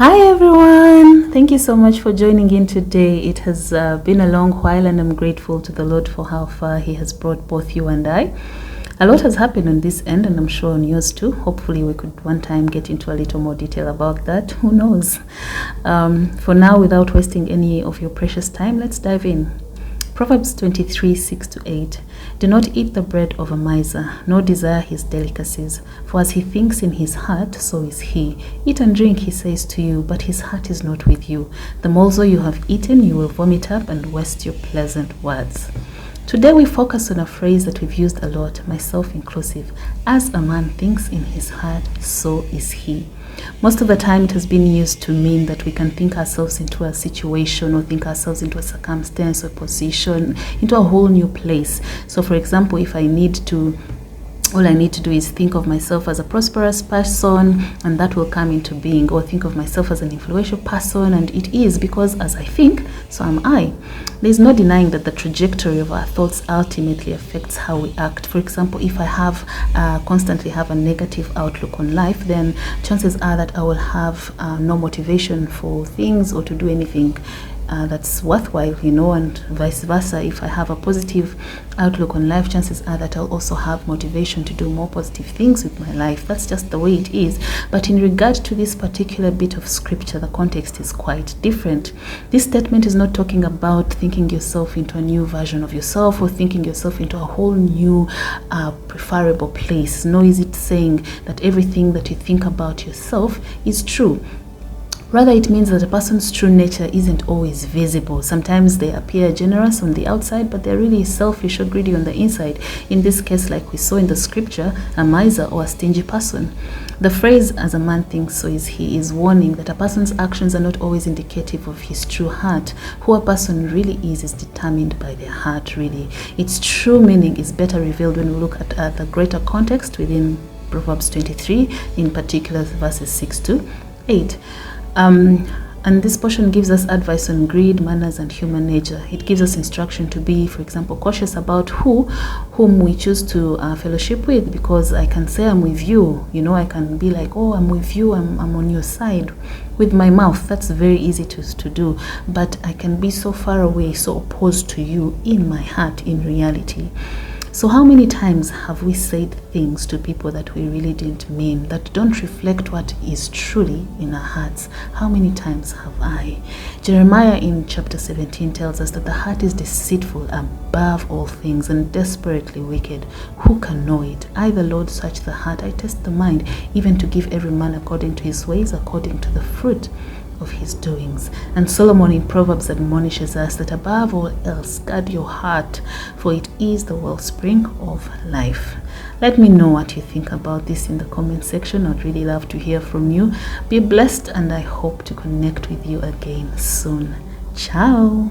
Hi everyone, thank you so much for joining in today. It has been a long while and I'm grateful to the Lord for how far He has brought both you and I. A lot has happened on this end and I'm sure on yours too. Hopefully we could one time get into a little more detail about that. Who knows? For now, without wasting any of your precious time, let's dive in. Proverbs 23, 6-8. Do not eat the bread of a miser, nor desire his delicacies. For as he thinks in his heart, so is he. Eat and drink, he says to you, but his heart is not with you. The morsel you have eaten, you will vomit up and waste your pleasant words. Today we focus on a phrase that we've used a lot, myself inclusive. As a man thinks in his heart, so is he. Most of the time it has been used to mean that we can think ourselves into a situation or think ourselves into a circumstance or position, into a whole new place. So for example, if all I need to do is think of myself as a prosperous person and that will come into being, or think of myself as an influential person, and it is because as I think, so am I. There's no denying that the trajectory of our thoughts ultimately affects how we act. For example, if I constantly have a negative outlook on life, then chances are that I will have no motivation for things or to do anything that's worthwhile, and vice versa. If I have a positive outlook on life, chances are that I'll also have motivation to do more positive things with my life. That's just the way it is. But in regard to this particular bit of scripture, the context is quite different. This statement is not talking about thinking yourself into a new version of yourself or thinking yourself into a whole new preferable place. Nor is it saying that everything that you think about yourself is true. Rather, it means that a person's true nature isn't always visible. Sometimes they appear generous on the outside, but they're really selfish or greedy on the inside. In this case, like we saw in the scripture, a miser or a stingy person. The phrase, as a man thinks, so is he, is warning that a person's actions are not always indicative of his true heart. Who a person really is determined by their heart, really. Its true meaning is better revealed when we look at the greater context within Proverbs 23, in particular verses 6-8. And this portion gives us advice on greed, manners, and human nature. It gives us instruction to be, for example, cautious about whom we choose to fellowship with, because I can say I'm with you, I can be like, oh, I'm with you, I'm on your side. With my mouth, that's very easy to do, but I can be so far away, so opposed to you in my heart, in reality. So how many times have we said things to people that we really didn't mean, that don't reflect what is truly in our hearts? How many times have I? Jeremiah in chapter 17 tells us that the heart is deceitful above all things and desperately wicked. Who can know it? I, the Lord, search the heart. I test the mind, even to give every man according to his ways, according to the fruit of his doings. And Solomon in Proverbs admonishes us that above all else, guard your heart, for it is the wellspring of life. Let me know what you think about this in the comment section. I'd really love to hear from you. Be blessed, and I hope to connect with you again soon. Ciao.